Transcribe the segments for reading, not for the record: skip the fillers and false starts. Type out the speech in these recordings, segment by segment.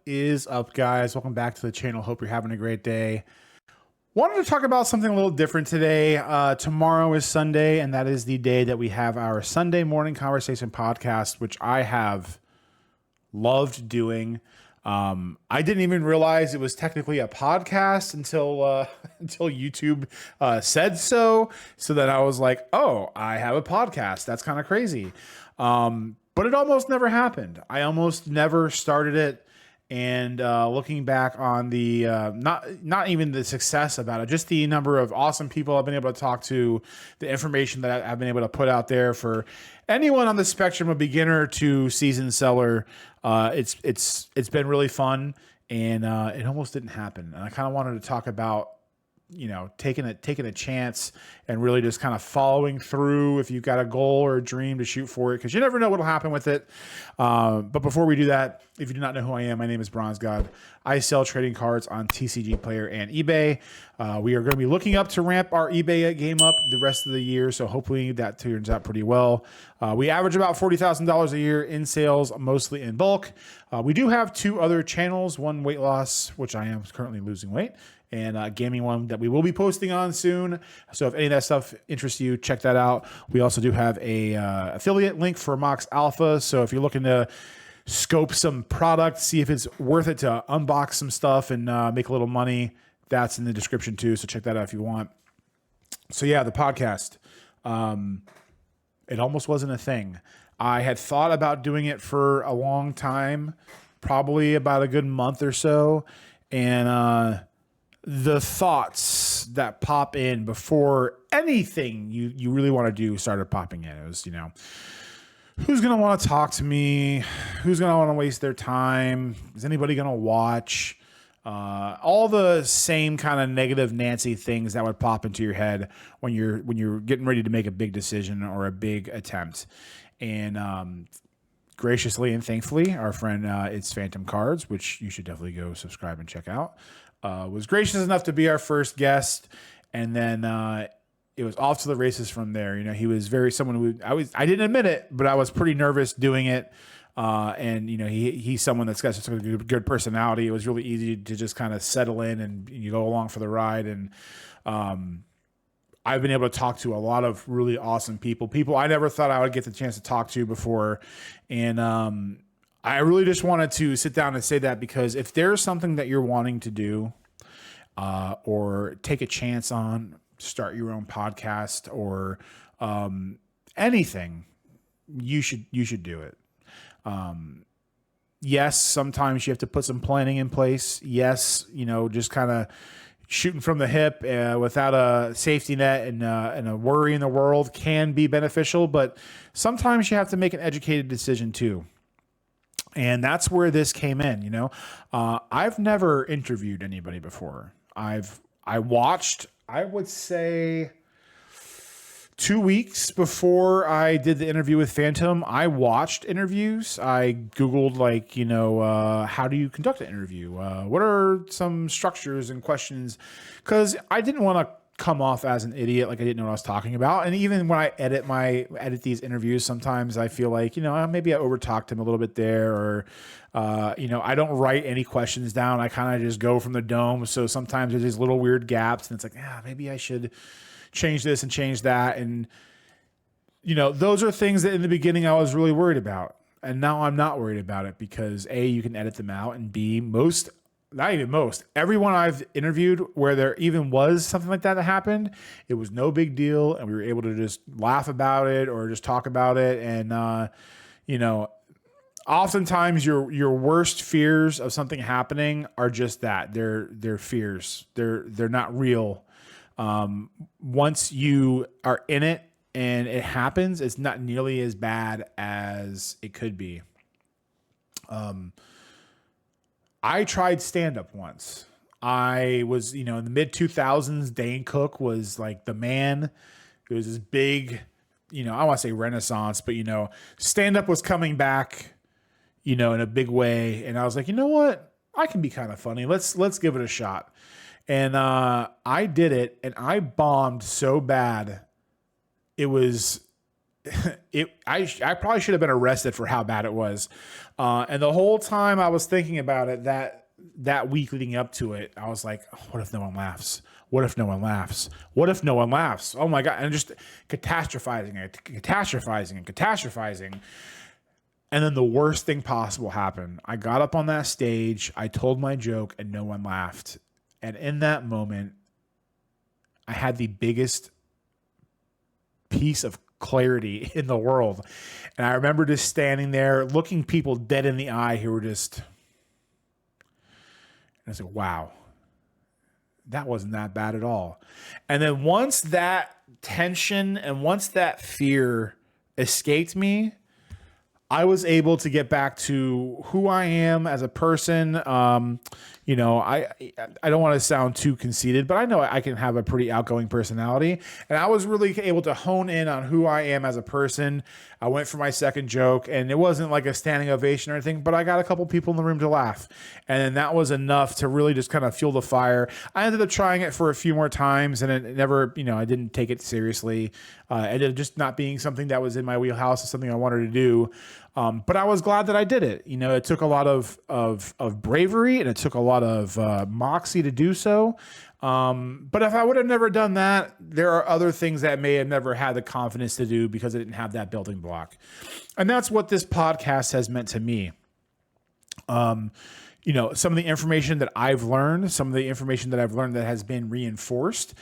is up, guys? Welcome back to the channel. Hope you're having a great day. Wanted to talk about something a little different today. Tomorrow is Sunday, and that is the day that we have our Sunday morning conversation podcast, which I have loved doing. I didn't even realize it was technically a podcast until YouTube said so. So then I was like, oh, I have a podcast. That's kind of crazy. But it almost never happened. I almost never started it. And looking back on the not even the success about it, just the number of awesome people I've been able to talk to, the information that I've been able to put out there for anyone on the spectrum of beginner to seasoned seller, it's been really fun, and it almost didn't happen. And I kind of wanted to talk about, taking a chance and really just kind of following through if you've got a goal or a dream to shoot for it, because you never know what'll happen with it. But before we do that, if you do not know who I am, my name is Bronzgod. I sell trading cards on Tcgplayer and eBay. We are going to be looking up to ramp our eBay game up the rest of the year, so hopefully that turns out pretty well. We average about $40,000 a year in sales, mostly in bulk. We do have two other channels, one weight loss, which I am currently losing weight, and a gaming one that we will be posting on soon. So if any of that stuff interests you, check that out. We also do have a affiliate link for Mox Alpha. So if you're looking to scope some product, see if it's worth it to unbox some stuff and make a little money, that's in the description too. So check that out if you want. So yeah, the podcast, it almost wasn't a thing. I had thought about doing it for a long time, probably about a good month or so. And, the thoughts that pop in before anything you really want to do started popping in. It was, who's going to want to talk to me? Who's going to want to waste their time? Is anybody going to watch? All the same kind of negative Nancy things that would pop into your head when you're getting ready to make a big decision or a big attempt. And, graciously and thankfully, our friend It's Phantom Cards, which you should definitely go subscribe and check out, was gracious enough to be our first guest, and then it was off to the races from there. He was someone who I didn't admit it, but I was pretty nervous doing it. And he's someone that's got such a good personality. It was really easy to just kind of settle in and you go along for the ride. And I've been able to talk to a lot of really awesome people I never thought I would get the chance to talk to before. And I really just wanted to sit down and say that, because if there's something that you're wanting to do or take a chance on, start your own podcast or anything, you should do it. Yes, sometimes you have to put some planning in place. Yes, just kind of shooting from the hip without a safety net and a worry in the world can be beneficial, but sometimes you have to make an educated decision too. And that's where this came in. I've never interviewed anybody before. I watched, I would say 2 weeks before I did the interview with Phantom, I watched interviews. I Googled how do you conduct an interview? What are some structures and questions? Because I didn't want to come off as an idiot, like I didn't know what I was talking about. And even when I edit these interviews, sometimes I feel like, maybe I overtalked him a little bit there, or, I don't write any questions down. I kind of just go from the dome. So sometimes there's these little weird gaps and it's like, maybe I should change this and change that. And, those are things that in the beginning I was really worried about. And now I'm not worried about it, because A, you can edit them out, and B, everyone I've interviewed where there even was something like that happened, it was no big deal. And we were able to just laugh about it or just talk about it. And, oftentimes your worst fears of something happening are just that. They're fears. They're not real. Once you are in it and it happens, it's not nearly as bad as it could be. I tried stand-up once. I was, in the mid 2000s, Dane Cook was like the man. It was this big, I want to say renaissance, but stand-up was coming back, in a big way. And I was like, you know what? I can be kind of funny. Let's give it a shot. And I did it, and I bombed so bad. It was I probably should have been arrested for how bad it was. And the whole time I was thinking about it, that week leading up to it, I was like, what if no one laughs? What if no one laughs? What if no one laughs? Oh my God. And just catastrophizing. And then the worst thing possible happened. I got up on that stage, I told my joke, and no one laughed. And in that moment, I had the biggest piece of clarity in the world. And I remember just standing there looking people dead in the eye who were just, and I said, wow, that wasn't that bad at all. And then once that tension and once that fear escaped me, I was able to get back to who I am as a person. You know, I don't want to sound too conceited, but I know I can have a pretty outgoing personality. And I was really able to hone in on who I am as a person. I went for my second joke, and it wasn't like a standing ovation or anything, but I got a couple people in the room to laugh. And then that was enough to really just kind of fuel the fire. I ended up trying it for a few more times, and it never, you know, I didn't take it seriously. It ended up just not being something that was in my wheelhouse, or something I wanted to do. But I was glad that I did it. You know, it took a lot of bravery, and it took a lot of moxie to do so. But if I would have never done that, there are other things that I may have never had the confidence to do because I didn't have that building block. And that's what this podcast has meant to me. You know, some of the information that I've learned, that has been reinforced,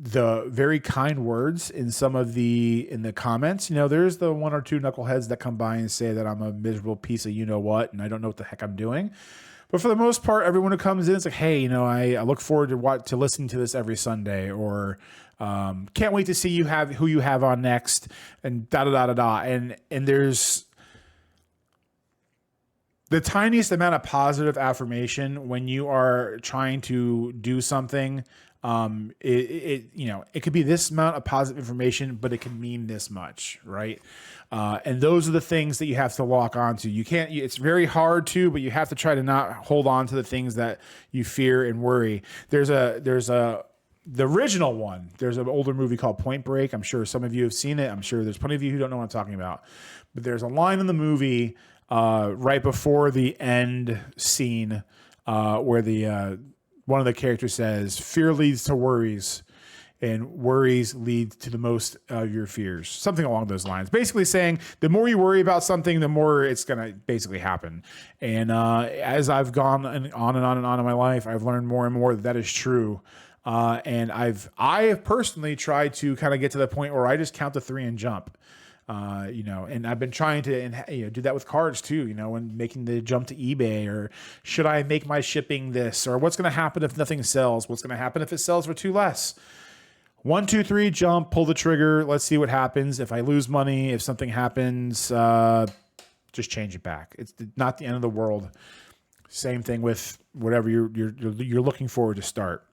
the very kind words in the comments. You know, there's the one or two knuckleheads that come by and say that I'm a miserable piece of you-know-what, and I don't know what the heck I'm doing. But for the most part, everyone who comes in, it's like, hey, you know, I look forward to listening to this every Sunday, or can't wait to see who you have on next, and da-da-da-da-da. And there's the tiniest amount of positive affirmation when you are trying to do something. It could be this amount of positive information, but it can mean this much, right? And those are the things that you have to lock onto. It's very hard to, but you have to try to not hold on to the things that you fear and worry. The original one, there's an older movie called Point Break. I'm sure some of you have seen it. I'm sure there's plenty of you who don't know what I'm talking about, but there's a line in the movie, right before the end scene, where one of the characters says, fear leads to worries, and worries lead to the most of your fears. Something along those lines. Basically saying the more you worry about something, the more it's going to basically happen. And as I've gone on and on in my life, I've learned more and more that is true. And I have personally tried to kind of get to the point where I just count to 3 and jump. And I've been trying to do that with cards too, when making the jump to eBay, or should I make my shipping this, or what's going to happen if nothing sells? What's going to happen if it sells for 2 less? 1, 2, 3, jump, pull the trigger. Let's see what happens. If I lose money, if something happens, just change it back. It's not the end of the world. Same thing with whatever you're looking forward to start.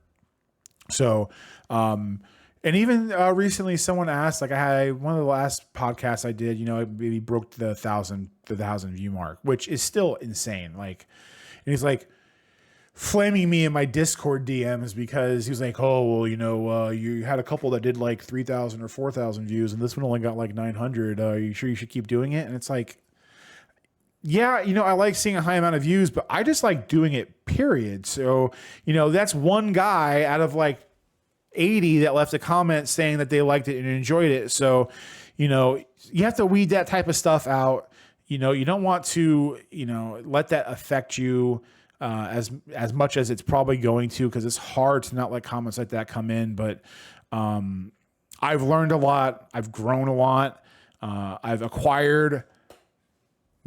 So, and even recently, someone asked, like I had one of the last podcasts I did, maybe broke the 1,000 view mark, which is still insane. Like, and he's like flaming me in my Discord DMs because he was like, oh, well, you had a couple that did like 3,000 or 4,000 views, and this one only got like 900. Are you sure you should keep doing it? And it's like, yeah, I like seeing a high amount of views, but I just like doing it, period. So, that's one guy out of like 80 that left a comment saying that they liked it and enjoyed it. So, you have to weed that type of stuff out. You don't want to, let that affect you as much as it's probably going to, because it's hard to not let comments like that come in. But I've learned a lot. I've grown a lot. I've acquired,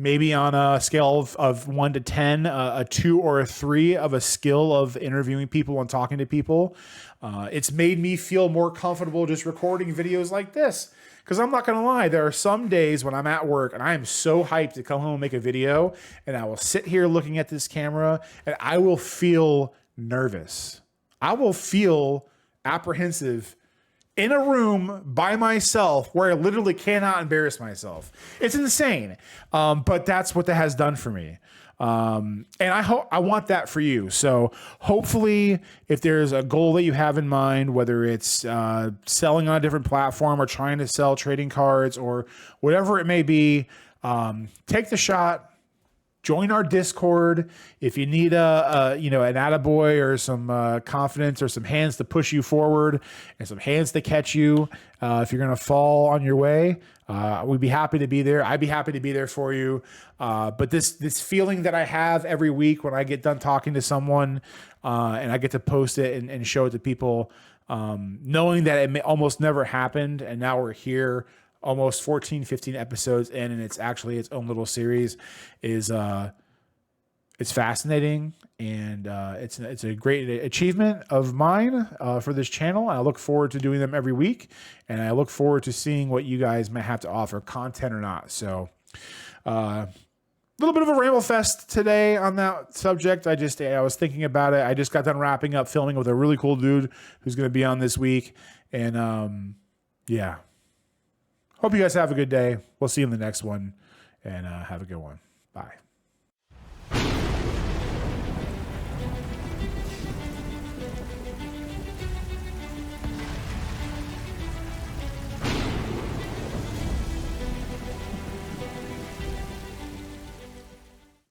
maybe on a scale of 1 to 10, a 2 or a 3 of a skill of interviewing people and talking to people. It's made me feel more comfortable just recording videos like this. Because I'm not going to lie, there are some days when I'm at work and I am so hyped to come home and make a video, and I will sit here looking at this camera and I will feel nervous. I will feel apprehensive in a room by myself where I literally cannot embarrass myself. It's insane. But that's what that has done for me. And I want that for you. So hopefully if there's a goal that you have in mind, whether it's selling on a different platform or trying to sell trading cards or whatever it may be, take the shot. Join our Discord. If you need an attaboy or some confidence or some hands to push you forward and some hands to catch you, if you're going to fall on your way, we'd be happy to be there. I'd be happy to be there for you. But this feeling that I have every week when I get done talking to someone and I get to post it and show it to people, knowing that it almost never happened and now we're here almost 14, 15 episodes in, and it's actually its own little series, is it's fascinating, and it's a great achievement of mine for this channel. I look forward to doing them every week, and I look forward to seeing what you guys might have to offer, content or not. So a little bit of a ramble fest today on that subject. I was thinking about it. I just got done wrapping up filming with a really cool dude who's going to be on this week, and yeah. Hope you guys have a good day. We'll see you in the next one, and have a good one. Bye.